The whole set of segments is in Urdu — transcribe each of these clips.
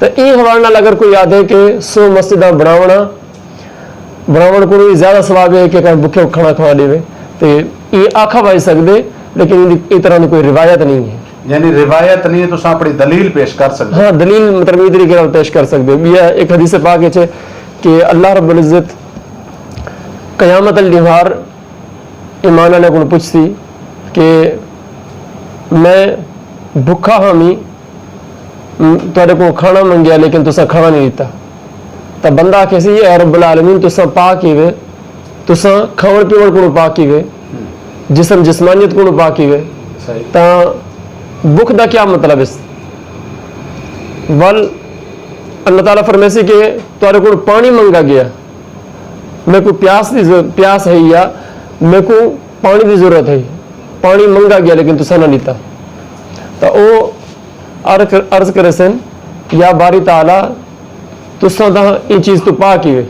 تو یہ حوالے نال اگر کوئی آدھے کہ 100 مسجداں بناون کو زیادہ ثواب ہے کہ بکھے کھانا کھوا دے، تو یہ آکھا بھائی سکتے، لیکن اس طرح کی کوئی روایت نہیں ہے. یعنی روایت نہیں ہے تو اپنی دلیل پیش کر سکتے. ہاں دلیل مطلب یہ طریقے پیش کر سکتے. ایک حدیث پاک ہے کہ اللہ رب العزت قیامت الدہار ایمان والے کو پوچھتی کہ میں بھکھا ہاں می تھوڑے کو کھانا منگیا لیکن تسا کھانا نہیں دیتا. تو بندہ کیسی ہے رب العالمین تسا پاک ہی وے، تسا کھاون پیون کو پاک ہی وے، جسم جسمانیت کو پاک ہی وے، تا بھوک دا کیا مطلب اس ول اللہ تعالیٰ فرمیسی کہ تھوڑے کو پانی منگا گیا، میں کو پیاس ہے یا میں کو پانی کی ضرورت ہے، پانی منگا گیا لیکن تسا نہ لیتا. تو وہ عرض کرے سن یا باری تعالیٰ تسا دا یہ چیز تو پاک ہی وے،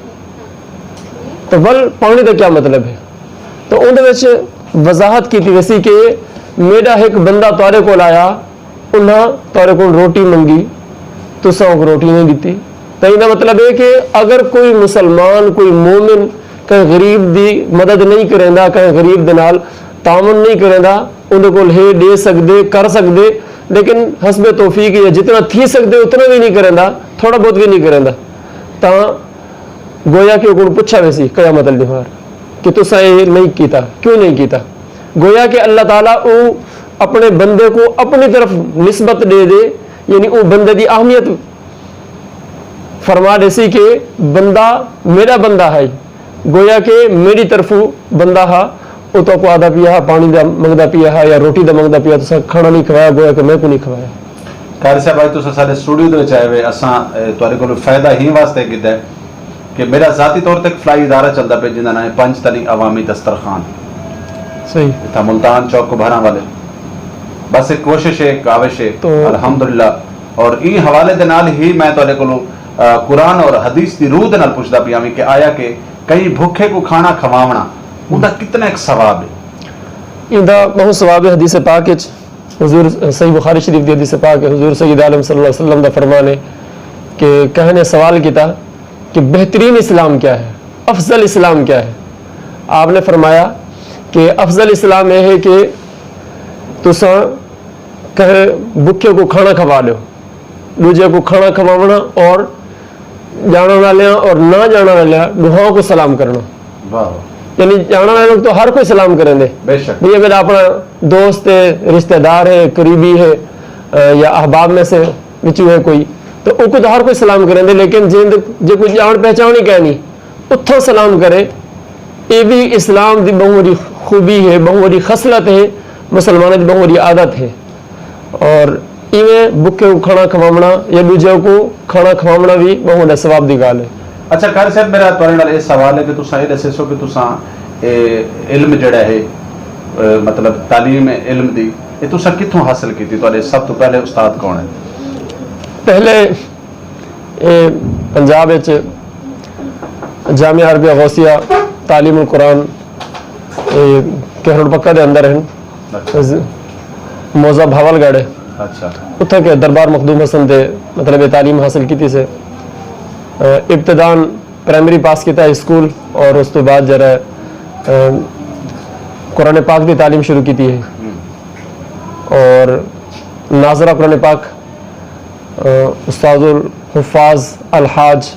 تو ول پانی کا کیا مطلب ہے. تو اندر وضاحت کی تھی ویسی کہ میرا ایک بندہ تارے کو آیا، انہاں تارے کو روٹی منگی، تسا کو روٹی نہیں دیتی. تو یہ مطلب ہے کہ اگر کوئی مسلمان کوئی مومن کہیں غریب دی مدد نہیں کریں دا، کہیں غریب دے نال تعاون نہیں کریں دا، اندر کو ہے دے سکتے کر سکتے، لیکن حسب توفیق یا جتنا تھی سکتے اتنا بھی نہیں کریں دا، تھوڑا بہت بھی نہیں کریں دا. تا گویا کہ وہ پوچھا ویسی قیامت الدہار کہ تسا یہ نہیں کیتا، کیوں نہیں کیتا. گویا کہ اللہ تعالیٰ وہ اپنے بندے کو اپنی طرف نسبت دے دے، یعنی وہ بندے دی اہمیت فرما دے سی کہ بندہ میرا بندہ ہے، گویا کہ میری طرف بندہ ہا، وہ تو کو آدھا پیا پانی دا منگدا پیا یا روٹی دا منگدا پیا، تو کھانا نہیں کھوایا، گویا کہ میں کو نہیں کھوایا. قاری صاحب آج تو سارے اسٹوڈیو دے چاہے ہوئے اساں تھوڑے کو فائدہ ہی واسطے کیتا ہے کہ میرا ذاتی طور تک فلائی ادارہ چلتا پہ جنہاں نام ہے پنج تلی عوامی دسترخوان، صحیح تھا ملتان چوک کو بھراں والے. بس ایک کوشش ہے، کاوش ہے الحمدللہ. اور ای حوالے دے نال ہی میں تھوڑے کو قرآن اور حدیث دی روح دے نال پوچھدا پیا کہ آیا کہ کئی بھوکے کو کھانا کھواونا اوندا کتنا ایک ثواب ہے. ایندا بہت ثواب ہے. حدیث پاک وچ حضور صحیح بخاری شریف دی حدیث پاک ہے، حضور سید عالم صلی اللہ علیہ وسلم دا فرمان ہے کہ کہنے سوال کیتا کہ بہترین اسلام کیا ہے، افضل اسلام کیا ہے. آپ نے فرمایا کہ افضل اسلام یہ ہے کہ تسا کہے بکھے کو کھانا کھوا لو، دوجے کو کھانا کھواونا، اور جانا والے اور نہ جانا والے دعاؤں کو سلام کرنا. واہ، یعنی جانا والے لوگ تو ہر کوئی سلام کریں دے، بے شک یہ میرا اپنا دوست ہے، رشتہ دار ہے، قریبی ہے، یا احباب میں سے بچو ہے کوئی، تو ان کو تو ہر کوئی سلام کریں دے. لیکن جو کوئی جان پہچان نہیں کہنی اتھوں سلام کرے، یہ بھی اسلام دی بہت بڑی خوبی ہے، بہت بڑی خصلت ہے، مسلمانوں کی بہت بڑی عادت ہے. اور ایویں بکے کو کھانا کھواونا یا دوجے کو کھانا کھواونا بھی بہت بڑا ثواب دی گل ہے. اچھا قاری صاحب میرا تھوڑے نال یہ سوال ہے کہ تساں یہ دسے سو کہ تساں علم جڑا ہے مطلب تعلیم علم دی یہ تساں کتھوں حاصل کیتی، تھوڑے سب تو پہلے استاد کون ہے؟ پہلے پنجاب جامعہ عربیہ غوثیہ تعلیم القرآن کہرڑ پکا دے اندر ہیں، موزہ بھاول گڑھ ہے، اچھا اتھا کے دربار مخدوم حسن دے مطلب تعلیم حاصل کی سے ابتدان پرائمری پاس کیتا ہے اسکول، اور اس تو بعد جرا قرآن پاک دی تعلیم شروع کی ہے. اور ناظرہ قرآن پاک استاد الحفاظ الحاج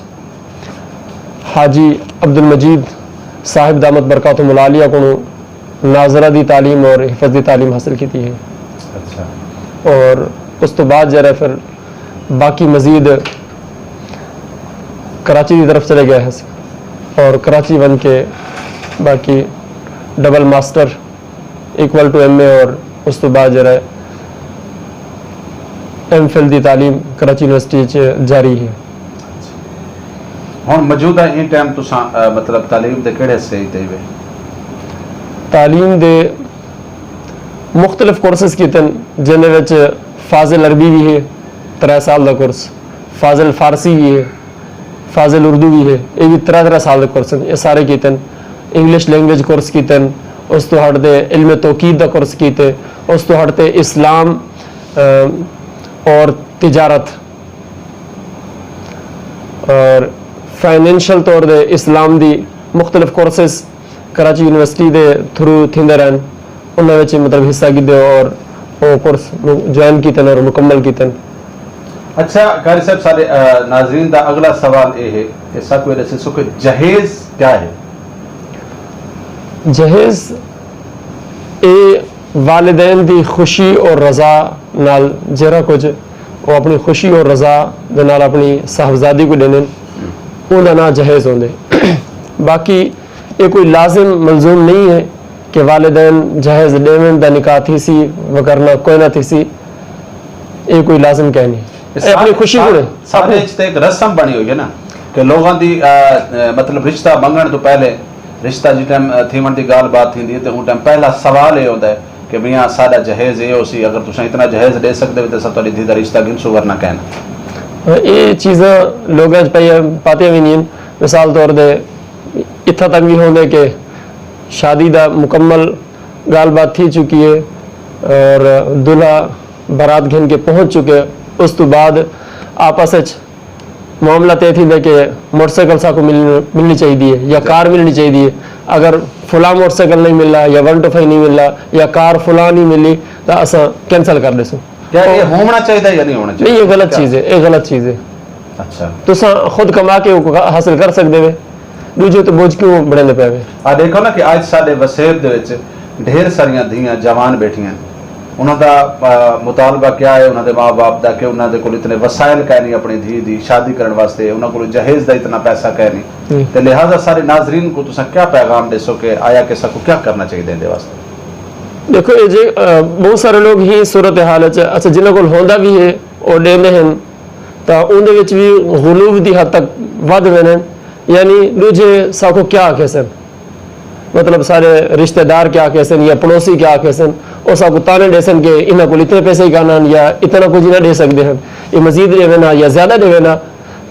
حاجی عبد المجید صاحب دامت برکاتہم العالیہ کو ناظرہ دی تعلیم اور حفظ دی تعلیم حاصل کی ہے. اچھا، اور اس تو بعد جرا پھر باقی مزید کراچی کی طرف چلے گئے ہیں، اور کراچی ون کے باقی double master equal to M A, اور اس تو بعد جرا ایم فل دی تعلیم کراچی یونیورسٹی جاری ہے. ہن موجودہ ان ٹائم تساں مطلب تعلیم دے کیڑے حصے تے وے؟ تعلیم دے مختلف کورسز کیتے جن وچ فاضل عربی بھی ہے 3 سال دا کورس، فاضل فارسی بھی ہے، فاضل اردو بھی ہے، یہ بھی 3 سال کے کورس ہیں، یہ سارے کیتے ہیں. انگلش لینگویج کورس کیتے ہیں، اس تو ہٹ دے علم توقید دا کورس کیتے، اس تو ہٹ دے اسلام اور تجارت اور فائنینشل طور دے اسلام دی مختلف کورسز کراچی یونیورسٹی دے تھرو تھیندے رہن انہاں وچ مطلب حصہ کیتے اور وہ کورس جوائن کیتے اور مکمل کیتے. اچھا قاری صاحب سارے ناظرین دا اگلا سوال یہ ہے کہ سب کو دسو کہ جہیز کیا ہے؟ جہیز اے والدین دی خوشی اور رضا نال جہرا کچھ وہ اپنی خوشی اور رضا دے نال اپنی صاحبزادی کو دینے اون دا نام جہیز ہوندے. باقی یہ کوئی لازم ملزوم نہیں ہے کہ والدین جہیز دیون دا نکاح تھی سی وکرنا کوئی نہ تھی سی، یہ کوئی لازم کہہ نہیں. اپنی خوشی کو سارے ایک رسم بنی ہوئی ہے نا کہ لوگوں دی مطلب رشتہ منگن تو پہلے رشتہ جس ٹائم تھیون دی گال بات تھی تو ان ٹائم پہلا سوال یہ ہوتا ہے کہ میاں سارا جہیز یہ ہو سی، اگر تساں اتنا جہیز دے سکتے ہو تو سب تاری دھی دا رشتہ گنسو ورنہ کہنا. یہ چیزاں لوگ پاتے بھی نہیں. مثال طور دے اتنا تک بھی ہوندے کہ شادی دا مکمل گال بات تھی چکی ہے اور دلہا برات گھن کے پہنچ چکے، اس تو بعد آپس معاملہ طے تھی کہ موٹر سائیکل سا کو ملنی چاہیے یا کار ملنی چاہیے. اگر فلاں موٹر سائیکل نہیں ملا یا 125 نہیں ملا یا کار فلاں نہیں ملی تو اساں کینسل کر دے سو. کیا یہ ہونا چاہیے یا نہیں ہونا چاہیے؟ نہیں، یہ غلط چیز ہے، یہ غلط چیز ہے. اچھا تساں خود کما کے حاصل کر سکتے ہو، دوجے تو بوجھ کیوں بڑھنے پے ہوئے. دیکھو نا کہ آج سارے وسیب دے وچ ڈھیر ساریاں دھیاں جوان بیٹھیاں، انہوں دا مطالبہ کیا ہے انہوں دے ماں باپ دا کہ انہوں دے کول اتنے وسائل کہہ نہیں اپنی دھی دی شادی کرن واسطے، انہوں کول جہیز دا اتنا پیسہ کہہ نہیں. تے لہٰذا سارے ناظرین کو تساں کیا پیغام دے سو کہ آیا کہ سب کو کیا کرنا چاہیے دے واسطے؟ دیکھو یہ جی بہت سارے لوگ ہی صورت حال اچھا جنہوں کو ہوندا بھی ہے اور دیندے ہیں تو ان دے وچ بھی غلوب دی حد تک ود وین، یعنی دوجے سب کو کیا آکھے سن، مطلب سارے رشتہ دار کیا آکھے سن یا پڑوسی کیا آکھے سن، اور سب کو تانے دے سن کہ انہاں کو اتنے پیسے ہی کہنا یا اتنا کچھ نہ دے سکتے ہیں، یہ مزید دے وینا یا زیادہ دے وینا.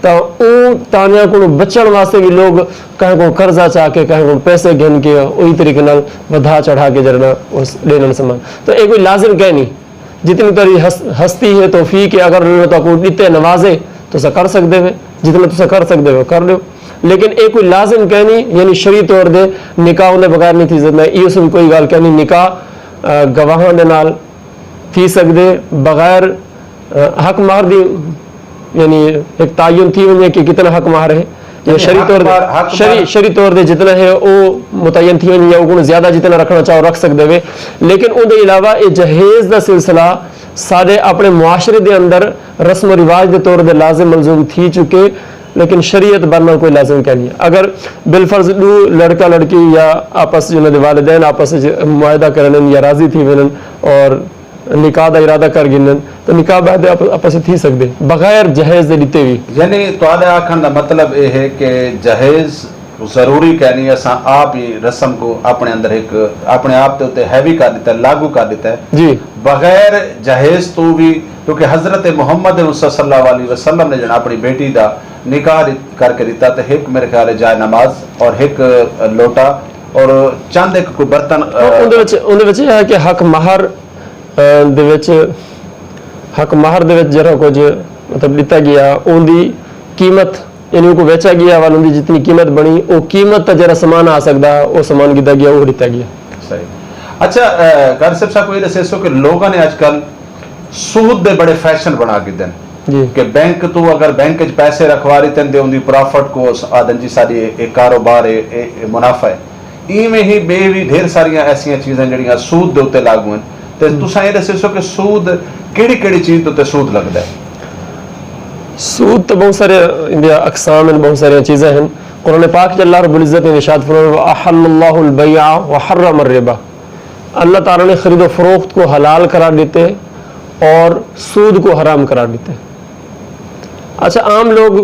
تو او تانیاں کو بچن واسطے بھی لوگ کہیں کو قرضہ چاہ کے کہیں کو پیسے گھن کے وہی طریقے نال ودھا چڑھا کے جرنا اس لینا سامان. تو یہ کوئی لازم کہہ نہیں، جتنی تاری ہستی ہے توفیق ہے، اگر تو کو اتنے نوازے تو اسا کر سکتے ہوئے، جتنا تسا کر سکتے ہو کر لو. لیکن یہ کوئی لازم کہہ نہیں، یعنی شرعی طور دے نکاح ہونے بغیر نہیں تھی سکتا. یہ اس میں کوئی گل کہہ نہیں، نکاح گواہاں دے نال تھی سکتے بغیر حق مہر دی، یعنی ایک تعین تھی ونجے کہ کتنا حق مہر ہے یا شرعی طور دے جتنا ہے وہ متعین تھی ونجے یا وہ زیادہ جتنا رکھنا چاہو رکھ سکتے ہوئے. لیکن ان دے علاوہ یہ جہیز دا سلسلہ سارے اپنے معاشرے دے اندر رسم و رواج دے طور دے لازم ملزوم تھی چکے، لیکن شریعت بننا کوئی لازم کہہ نہیں ہے. اگر بالفرض دو لڑکا لڑکی یا آپس جنہوں دے والدین آپس معاہدہ کرن یا راضی تھی ونن اور نکاح دا ارادہ کر گنن تو نکاح بعد آپس تھی سکتے بغیر جہیز دے دیتے بھی. یعنی تواڈے آکھن دا مطلب یہ ہے کہ جہیز ضروری کہنی ہے، اساں آپ ہی رسم کو اپنے اندر ایک اپنے آپ تے اوتے ہیوی کر دیتا ہے، لاگو کر دیتا ہے جی بغیر جہیز تو بھی. کیونکہ حضرت محمد صلی اللہ علیہ وسلم نے جنا اپنی بیٹی دا نکاح کر کے دیتا تو ایک میرے خیال ہے جائے نماز اور ایک لوٹا اور چند ایک کوئی برتن اندر وچ ہے کہ حق مہر دے وچ حق مہر دے وچ جڑا کچھ مطلب دتا گیا اون دی قیمت یعنی ان کو بیچا گیا والا ان دی جتنی قیمت بنی وہ قیمت تا جڑا سامان آ سکدا وہ سامان کیتا گیا وہ دتا گیا. صحیح. اچھا قاری صاحب کو یہ دسو کہ لوگوں نے آج کل سود دے بڑے فیشن بنا کے دین جی کہ بینک تو اگر بینک وچ پیسے رکھوا رہی تن دے ان دی پرافٹ کو آدن جی ساری ایک کاروبار ہے منافع ہے. ایویں ہی بے بھی ڈھیر ساریاں ایسیاں چیزیں جڑیاں سود دے اوتے لاگو ہیں. تے تساں یہ دسو کہ سود کیڑی کیڑی چیز تے سود لگدا ہے؟ سود تو بہت سارے انڈیا اقسام ہیں، بہت ساری چیزیں ہیں. قرآن پاک اللہ رب العزت نے ارشاد فرمایا وَأَحَلَّ اللَّهُ الْبَيْعَ وَحَرَّمَ الرِّبَا. اللہ تعالیٰ نے خرید و فروخت کو حلال قرار دیتے اور سود کو حرام قرار دیتے. اچھا عام لوگ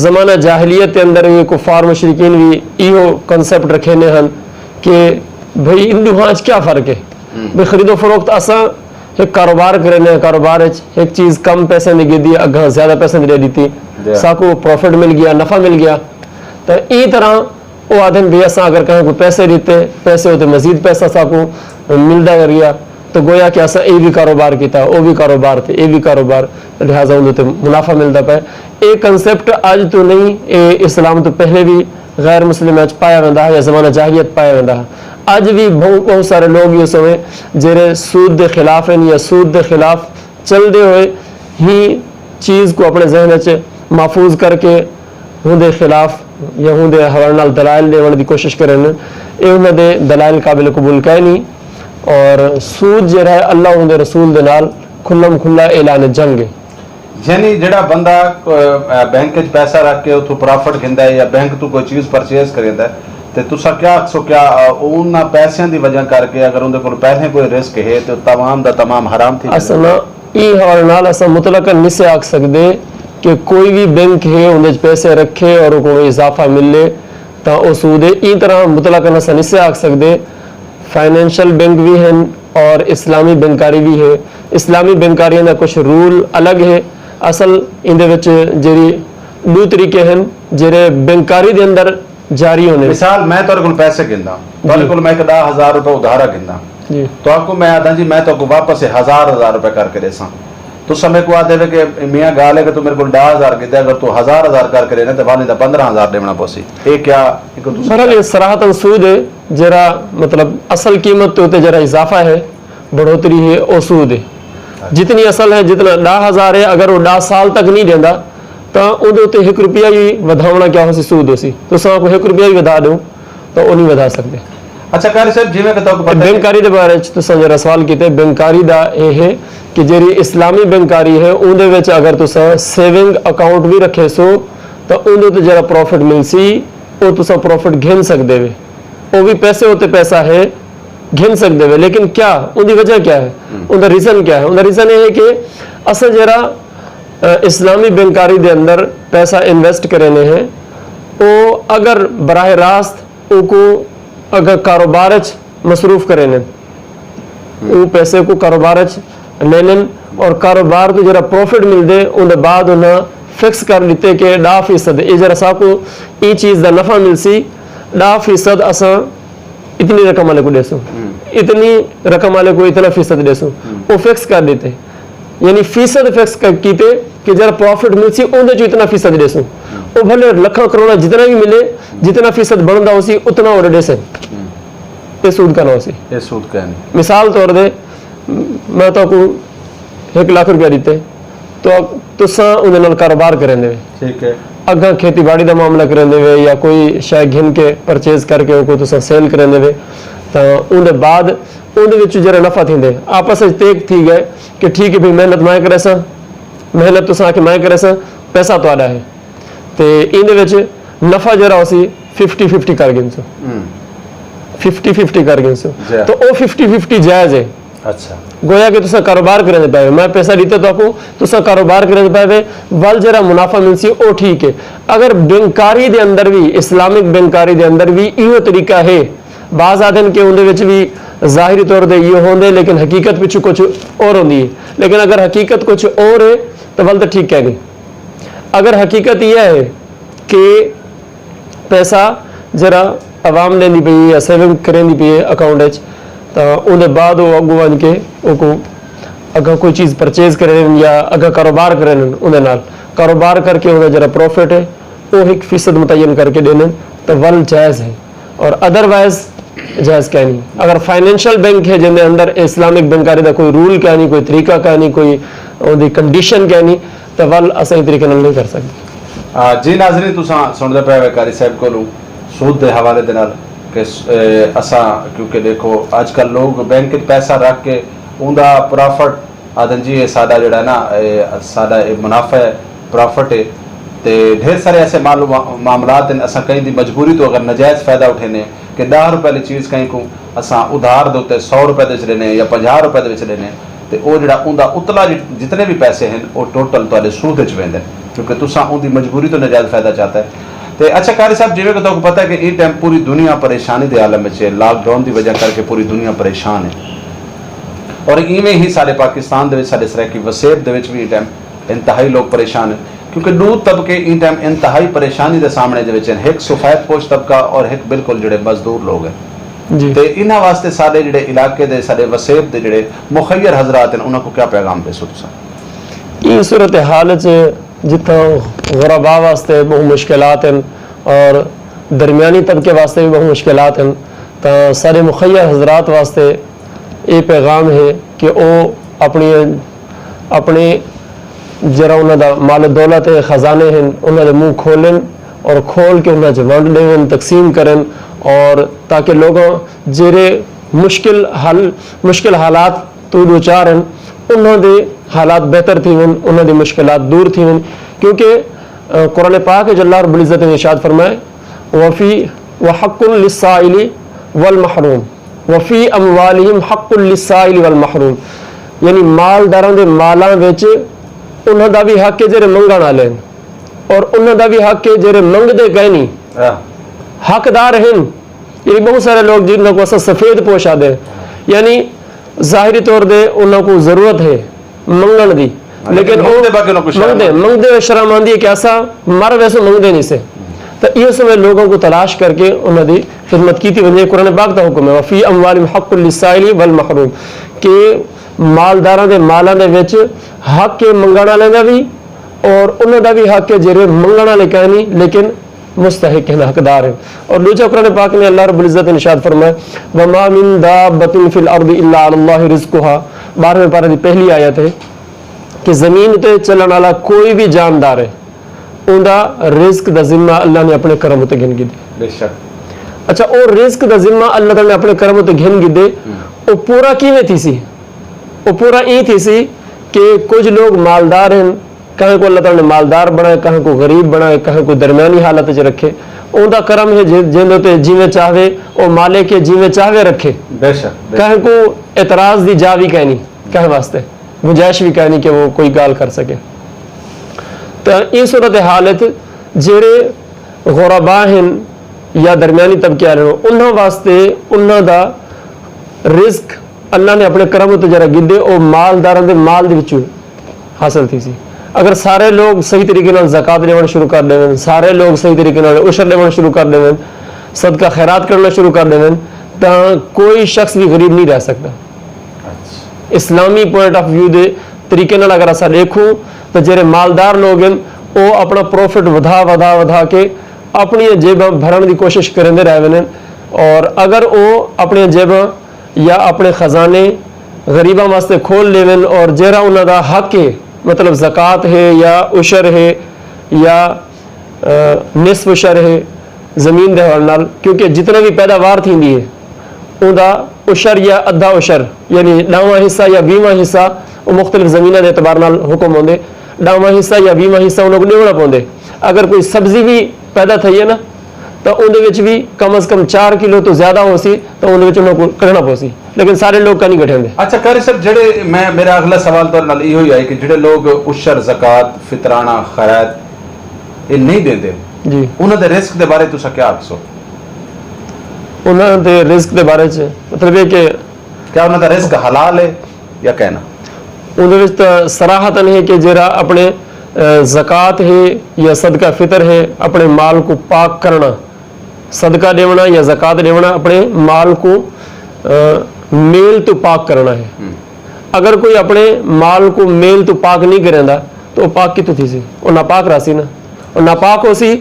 زمانہ جاہلیت کے اندر بھی کفار مشرکین بھی ایہو کنسپٹ رکھے نے ہیں کہ بھئی ان دو ہاں کیا فرق ہے، بھئی خرید و فروخت اساں ایک کاروبار کرنے کاروبار ایک چیز کم پیسے میں گے دی اگاں زیادہ پیسے دے دیتی ساکو پروفٹ مل گیا نفع مل گیا. تو ای طرح وہ آدھن بھی اساں اگر کہیں کوئی پیسے دیتے پیسے ہوتے مزید پیسہ ساکو ملدا کر گیا تو گویا کہ اساں اے بھی کاروبار کیتا او بھی کاروبار تھے اے بھی کاروبار لہٰذا ان تے منافع ملتا پے. یہ کنسیپٹ اج تو نہیں، یہ اسلام تو پہلے بھی غیر مسلم پایا ویندہ ہے یا زمانہ جاہلیت پایا ویندہ ہے. اج بھی بہت سارے لوگ یہ سمے جڑے سود دے خلاف ہیں یا سود دے خلاف چلتے ہوئے ہی چیز کو اپنے ذہن چ محفوظ کر کے ہوں دے خلاف یا ہوں دے حوالے نال دلائل دینے کی کوشش کریں. یہ انہوں دے دلائل قابل قبول کہ نہیں. اور سود جڑا ہے اللہ ہوں دے رسول دے نال کھلم کھلا اعلان جنگ ہے. یعنی جڑا بندہ بینک پیسہ رکھ کے اتوں پرافٹ گھندا ہے یا بینک تو کوئی چیز پرچیز کریندا ہے تے تسا کیا سو کیا ان پیسوں دی وجہ کر کے اگر اندر کول پہلے کوئی رزق ہے تو تمام دا تمام حرام تھی اصلا یہ حوالے نال اسا مطلقاً نہیں سے آکھ سکتے کہ کوئی بھی بینک ہے اندر پیسے رکھے اور کوئی اضافہ ملے تو وہ سود ہے. این طرح مطلقاً اسا نہیں سے آکھ سکتے. فائنینشل بینک بھی ہیں اور اسلامی بینکاری بھی ہے. اسلامی بینکاری کا کچھ رول الگ ہے. اصل اندر جی دو طریقے ہیں جڑے بینکاری دے اندر جاری ہونے. مثال میں تھوڑے کو پیسے گندا تھوڑے کو میں 10,000 روپے ادھارا گندا تو آپ کو میں آدھا جی میں تو واپس 1,000 روپے کر کے دیساں تو سمے کو آدھے کہ میاں گال ہے کہ تو میرے کو 10,000 گندا اگر تو 1,000 کر کے دینا تو والے دا 15,000 دینا پوسی. یہ کیا بہرحال صراحتاً سود ہے جرا مطلب اصل قیمت تو جرا اضافہ ہے بڑھوتری ہے وہ سود ہے. جتنی اصل ہے جتنا 10,000 ہے اگر وہ 10 سال تک نہیں دینا تو وہ 1 روپیہ ہی ودھاونا کیا ہو سی سود ہو سی. تو سا کو 1 روپیہ ہی ودھا دوں تو وہ نہیں ودھا سکتے. اچھا قاری صاحب جی میں بینکاری کے بارے میں جرا سوال کیتے. بینکاری دا یہ ہے کہ جی اسلامی بینکاری ہے اندر اگر تو سیونگ اکاؤنٹ بھی رکھے سو تو اندر تو جرا پروفٹ مل سی وہ تو پروفٹ گھن سکتے ہوئے وہ بھی پیسے ہوتے پیسہ ہے گھن سکتے ہوئے. لیکن کیا ان کی وجہ کیا ہے ان کا ریزن کیا ہے؟ ان کا ریزن یہ ہے کہ اصل جرا اسلامی بینکاری دے اندر پیسہ انویسٹ کرنے ہیں وہ اگر براہ راست ان کو اگر کاروبار مصروف کریں وہ پیسے کو کاروبار لے لیں اور کاروبار تو جرا پروفٹ مل دے ان بعد انہیں فکس کر لیتے کہ 10% یہ جرا سا کو یہ چیز کا نفع مل سی 10% اساں اتنی رقم والے کو دے سو اتنی رقم والے کو اتنا فیصد دے سو وہ فکس کر دیتے. یعنی فیصد فکس کیتے کہ جرا پروفٹ مل سی اندر جو اتنا فیصد دے سو وہ بھلے لکھاں کروڑا جتنا بھی ملے جتنا فیصد بنتا ہو سی اتنا وہ دے سے یہ سود کرنا ہو سی. یہ سود کہنے مثال طور دے میں تو کو 1 لاکھ روپیہ دیتے تو تساں انہوں نے کاروبار کریں دے ٹھیک ہے اگاں کھیتی باڑی دا معاملہ کریں دے یا کوئی شاید گھن کے پرچیز کر کے کو تساں سیل کریں دے تو ان بعد اندر جرا نفع تھی دے آپس تیک تھی گئے کہ ٹھیک ہے بھائی محنت میں کرے سا محنت تو آ کے میں کرے سا پیسہ تو آڈا ہے تو اندر نفع جرا اسی 50-50 کر گئے سو 50-50 کر گئے سو تو وہ 50-50 جائز ہے. اچھا گویا کہ تسا کاروبار کرنے پائے میں پیسہ دیتے تو آپ کو تسا کاروبار کرنے پائے ول جرا منافع مل سی وہ ٹھیک ہے. اگر بینکاری دے اندر بھی اسلامک بینکاری دے اندر بھی یہ طریقہ ہے بعض آدھن کے اندر بھی ظاہری طور دے یہ ہوندے لیکن حقیقت پچھو کچھ اور ہوندی ہے. لیکن اگر حقیقت کچھ اور ہے تو ول تو ٹھیک ہے نہیں. اگر حقیقت یہ ہے کہ پیسہ جرا عوام لینی پی یا سیونگ کریں پی اکاؤنٹ تو اندر بعد وہ اگو بن کے وہ اگر کوئی چیز پرچیز کریں یا اگر کاروبار کریں اندر کاروبار کر کے انہیں جرا پروفٹ ہے وہ 1% متعین کر کے دینے تو ول جائز ہے. اور ادروائز جائز کیا نہیں. اگر فائنینشیل بینک ہے جن اندر اسلامک بینکاری دا کوئی رول کیا نہیں کوئی طریقہ کیا نہیں کوئی کنڈیشن کیا نہیں تو ول صحیح طریقے نہیں کر سکتے. جی ناظرین تساں سنتے پے قاری صاحب کو سود دے حوالے دے نال کہ اساں کیونکہ دیکھو آج کل لوگ بینک پیسہ رکھ کے اوندا پرافٹ آدھن جی یہ سادہ جڑا ہے نا سادہ منافع ہے پرافٹ ہے تے ڈھیر سارے ایسے معاملات ہیں اساں کہیں دی مجبوری تو اگر نجائز فائدہ اٹھینے کہ 10 روپے والی چیز کہیں کو اساں ادھار دوتے 100 روپے دے لینے یا 50 روپے دے لینے تے او جڑا اوندا اتلا جتنے بھی پیسے ہیں وہ ٹوٹل تواڈے سود وچ ویندے کیونکہ تساں اون دی مجبوری تو نجائز فائدہ چاہتا ہے. تے اچھا قاری صاحب جیویں کہ تمہیں پتہ ہے کہ یہ ٹائم پوری دنیا پریشانی دے عالم وچ ہے لاک ڈاؤن دی وجہ کر کے پوری دنیا پریشان ہے اور ایویں ہی سارے پاکستان دے وچ سارے سرائکی وسیب دے وچ بھی یہ ٹائم انتہائی لوگ پریشان ہیں کیونکہ دو طبقے ان ٹائم انتہائی پریشانی دے سامنے دے وچ ہیں. ایک سفید پوش طبقہ اور ایک بالکل جڑے مزدور لوگ ہیں جی. تے انہاں واسطے سارے جڑے علاقے دے سارے وسیب دے جڑے مخیر حضرات ہیں انہاں کو کیا پیغام دے سو تساں؟ یہ صورت حال جتنا غربا واسطے بہت مشکلات ہیں اور درمیانی طبقے واسطے بھی بہت مشکلات ہیں، تو سارے مخیر حضرات واسطے یہ پیغام ہے کہ وہ اپنے جرا انہوں دا مال و دولت خزانے ہیں انہوں نے منہ کھولیں اور کھول کے انہیں ونڈ دیں، تقسیم کریں، اور تاکہ لوگوں جڑے مشکل حالات تو دو چار ہیں انہوں دے حالات بہتر تھی ون، انہوں دے مشکلات دور تھی ون، کیونکہ قرآن پاک ہے جو اللہ رب العزت نے ارشاد فرمائے وحق للسائل والمحروم وفی اموالہم حق للسائل والمحروم، یعنی مالداروں دے مالاں وچ انہوں دا بھی حق ہے جڑے منگن والے ہیں اور انہوں دا بھی حق ہے جڑے منگدے گئے نہیں حقدار ہیں۔ یعنی بہت سارے لوگ جنہوں کو سفید پوش آدھے یعنی ظاہری طور دے انہوں کو ضرورت ہے منگن دی، لیکن منگدے شرم آندی ہے کہ ایسا مر ویسے منگدے نہیں سے، تو یہ سمیں لوگوں کو تلاش کر کے انہوں دی خدمت کی تھی۔ ونجے قرآن پاک دا حکم ہے وفی اموالہم حق للسائل والمحروم، کہ مالداراں دے مالاں دے وچ حق کے منگن والے دا بھی اور انہوں دا بھی حق ہے جڑے منگن والے کہ نہیں لیکن مستحق ہیں، حقدار ہیں۔ اور دوسرا قرآن پاک میں اللہ رب العزت نے ارشاد فرمایا وما من دابۃ فی الارض الا علی اللہ رزقها، 12ویں پارے دی پہلی آیت ہے کہ زمین تے چلن والا کوئی بھی جاندار ہے ان دا رزق دا ذمہ اللہ نے اپنے کرم تے گھن گدے۔ بے شک۔ اچھا اور رزق دا ذمہ اللہ تعالی نے اپنے کرم تے گھن گدے، وہ پورا کیویں تھی سی؟ وہ پورا ای تھی سی کہ کچھ لوگ مالدار ہیں، کہیں کو اللہ تعالی نے مالدار بنائے، کہیں کو غریب بنائے، کہیں کو درمیانی حالت وچ رکھے، ان دا کرم ہے جندے تے جیویں چاہے او مالک کے جیویں چاہے رکھے۔ بے شک۔ کہیں کو اعتراض دی جا بھی کہنی کہیں واسطے گنجائش بھی کہنی کہ وہ کوئی گال کر سکے۔ تو یہ صورت حالت جڑے غربا ہیں یا درمیانی طبقے والے انہوں واسطے انہوں دا رزق اللہ نے اپنے کرم تے جرا گدے او مالداراں دے مال دے وچوں حاصل تھی سی۔ اگر سارے لوگ صحیح طریقے نال زکات دینا شروع کر دیں، سارے لوگ صحیح طریقے نال عشر دینا شروع کر دیں، صدقہ خیرات کرنا شروع کر دیں، تو کوئی شخص بھی غریب نہیں رہ سکتا۔ اسلامی پوائنٹ آف ویو دے طریقے نال اگر ایسا دیکھوں تو جڑے مالدار لوگ ہیں وہ اپنا پروفٹ ودا کے اپنی جیباں بھرن دی کوشش کرتے رہے ہیں، اور اگر وہ اپنے جیباں یا اپنے خزانے غریباں واسطے کھول لیں اور جہاں انہوں دا حق ہے مطلب زکوٰۃ ہے یا عشر ہے یا نصف عشر ہے زمین دے حوالے نال، کیونکہ جتنا بھی پیداوار تھیندی ہے ان دا عشر یا ادھا عشر یعنی 9واں حصہ یا 20واں حصہ وہ مختلف زمینوں کے اعتبار نال حکم ہوندے، 9واں حصہ یا 20واں حصہ انہوں کو دینا پوندے۔ اگر کوئی سبزی بھی پیدا تھی ہے نا تو اندر بھی کم از کم 4 کلو تو زیادہ ہو سی تو اندر انہوں کو کھڑنا پو سی، لیکن سارے لوگ کا نہیں کٹھیں دے۔ اچھا قاری صاحب جڑے میرا اگلا سوال تو نال یہ ہوئی ہے کہ جڑے لوگ عشر زکات فطرانہ خیرات یہ نہیں دیندے جی انہوں دے رزق دے بارے تساں کیا آکھسو؟ انہوں دے رزق دے بارے چ مطلب یہ کہ کیا انہوں دا رزق حلال ہے یا کہنا؟ اندر تو صراحتاً ہے کہ جرا اپنے زکوٰۃ ہے یا صدقہ فطر ہے اپنے مال کو پاک کرنا، صدقہ دیونا یا زکوٰۃ دیونا اپنے مال کو میل تو پاک کرنا ہے۔ اگر کوئی اپنے مال کو میل تو پاک نہیں کریں تو وہ پاک کتوں تھی سی؟ وہ ناپاک رہا سی نا، اور ناپاک ہو سی۔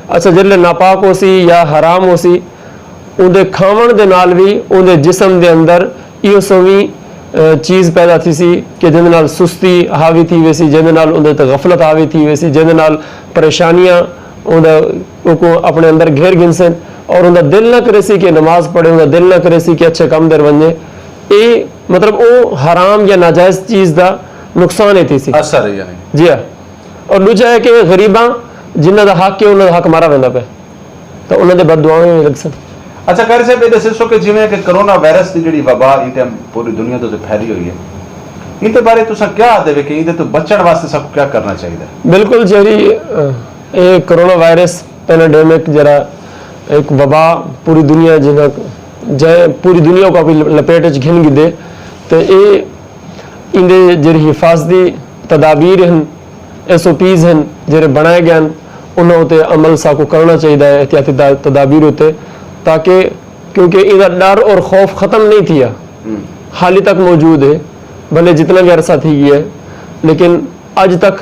اچھا جلے ناپاک ہو سی یا حرام ہو سی اندر کھاون دے نال بھی اندر جسم دے اندر یہ سویں چیز پیدا تھی سی کہ جن نال سستی حاوی تھی ویسی، جن نال اندر تے غفلت حاوی تھی ویسی، جن نال پریشانیاں اندر کو اپنے اندر گھیر گھنسن اور اندر دل نہ کرے سی کہ نماز پڑھے، اندر دل نہ کرے سی کہ اچھے کام در بنجے، یہ مطلب وہ حرام یا ناجائز چیز دا نقصان ہے تھی سی اثر ہے یعنی جی ہاں۔ اور دوجا ہے کہ غریباں جنہ دا حق ہے انہوں دا حق مارا ویندا پہ تو انہوں دے بد دعاؤں میں لگ سن۔ اچھا قاری صاحب یہ دسو کہ جویں کہ کرونا وائرس دی جڑی وبا یہ پوری دنیا تو پھیلی ہوئی ہے، ان کے بارے تساں کیا دے کہ ان تو بچن واسطے سب کیا کرنا چاہیے؟ بالکل جہری یہ کرونا وائرس پینڈیمک جرا ایک وبا پوری دنیا جہاں پوری دنیا کو اپنی لپیٹ گھن گدے تو یہ اندر جڑی حفاظتی تدابیر ہیں SOPs ہیں جڑے بنائے گئے ہیں انہوں تے عمل سا کو کرنا چاہیے، احتیاطی تدابیر ہوتے تاکہ کیونکہ ادھر ڈر اور خوف ختم نہیں تھیا، حالی تک موجود ہے، بھلے جتنا بھی عرصہ تھی گیا ہے لیکن آج تک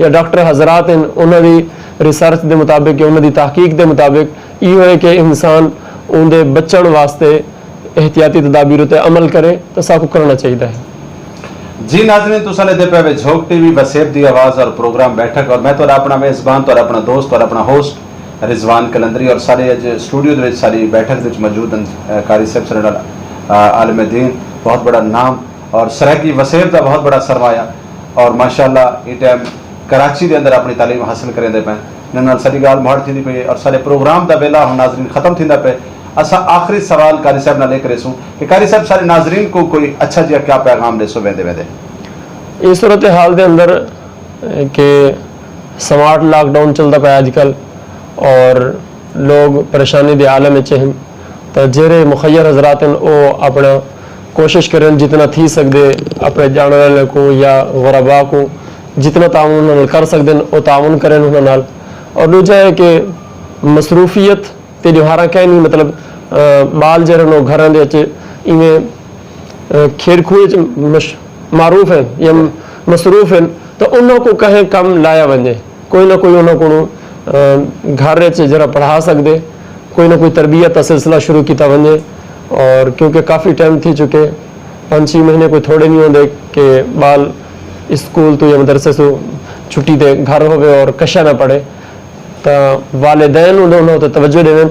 ਜਾਂ ਡਾਕਟਰ ਹਜ਼ਰਾਤ ਹਨ ਉਹਨਾਂ ਦੀ ਰਿਸਰਚ ਦੇ ਮੁਤਾਬਿਕ ਜਾਂ ਉਹਨਾਂ ਦੀ ਤਹਿਕੀਕ ਦੇ ਮੁਤਾਬਿਕ ਇਹ ਹੈ ਕਿ ਇਨਸਾਨ ਉਹਦੇ ਬਚਣ ਵਾਸਤੇ احتیاطی تدابیر تے عمل کرے تو سب کو کرنا چاہیے ہے. جی ناظرین تو سنے دے پہ جھوک ٹی وی وسیب دی آواز اور پروگرام بیٹھک اور میں تو اپنا میزبان تو اپنا دوست اور اپنا ہوسٹ رضوان کلندری اور سارے اسٹوڈیو دے ساری بیٹھک دے موجود ہیں قاری صاحب سرنا عالم دین بہت بڑا نام اور سرائکی وسیب دا بہت بڑا سرمایہ اور ماشاءاللہ یہ ٹائم کراچی دے اندر اپنی تعلیم حاصل کریں دے پہ نال ساری گال مہار تھی پہ اور سارے پروگرام دا ویلا ہوں ناظرین ختم تھی پہ اسا آخری سوال قاری صاحب نہ لے کر سوں کہ قاری صاحب سارے ناظرین کو کوئی اچھا جہا کیا پیغام دے سو ویندے ویندے اس صورتحال دے اندر کہ سمارٹ لاک ڈاؤن چلتا پیا اج کل اور لوگ پریشانی دے عالم وچ ہیں تو جہے مخیر حضرات ہیں وہ اپنا کوشش کریں جتنا تھی سکتے اپنے جان والے کو یا غربا کو جتنا تعاون کر سکتے ہیں وہ تعاون کریں انہوں نال. اور دوجا ہے کہ مصروفیت تے جو ہارا کہ نہیں مطلب بال جہاں نو گھراں دے وچ ایویں کھیڈ کھوئے معروف ہیں یا مصروف ہیں تو انہوں کو کہیں کم لایا ونجے کوئی نہ کوئی انہوں کو گھر جرا پڑھا سکتے کوئی نہ کوئی تربیت کا سلسلہ شروع کیتا ونجے. اور کیونکہ کافی ٹائم تھی چکے 5-6 مہینے کوئی تھوڑے نہیں ہوندے کہ بال اسکول تو یا مدرسے سے چھٹی دے گھر ہوئے اور کشا نہ پڑے تو والدین انہوں تے توجہ دیں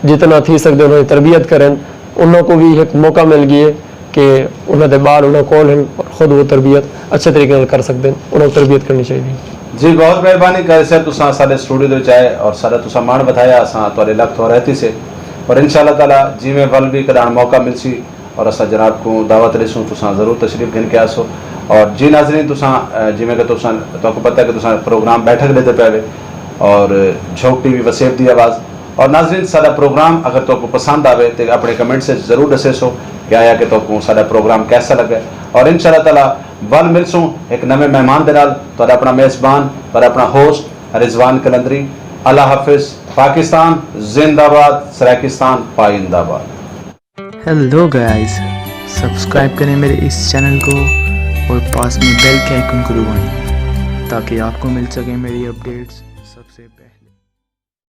جتنا تھی سکتے انہوں تربیت کریں انہوں کو بھی ایک موقع مل گئی ہے کہ انہوں دے بال انہوں کول ہیں اور خود وہ تربیت اچھے طریقے سے کر سکتے ہیں انہوں تربیت کرنی چاہیے. جی بہت مہربانی قاری صاحب تساں سارے اسٹوڈیو دے چائے اور سارا تساں مان بتایا اساں تواڈے لگ تو رہتی سے اور انشاءاللہ تعالی جی میں ول بھی کدان موقع مل سی اور اساں جناب کو دعوت رسوں تساں ضرور تشریف گھن کے آسو. اور جی ناظرین تساں جی میں کہ تساں تو کو پتہ ہے کہ تساں پروگرام بیٹھک لیتے پے اور جھوک ٹی وی وسیب دی آواز اور ناظرین سارا پروگرام اگر تو کو پسند آوے تو اپنے کمنٹ سے ضرور دسے سو کہ آیا کہ تو کو سارا پروگرام کیسا لگے اور انشاءاللہ تعالی ول ملسوں ایک نئے مہمان دے نال تو اپنا میزبان اور اپنا ہوسٹ رضوان کلندری. اللہ حافظ. پاکستان زندہ باد. سرائکستان پائندہ باد. ہیلو گائز سبسکرائب کریں میرے اس چینل کو اور پاس میں بیل کے آئیکن کو دبائیں تاکہ آپ کو مل سکیں میری اپڈیٹس.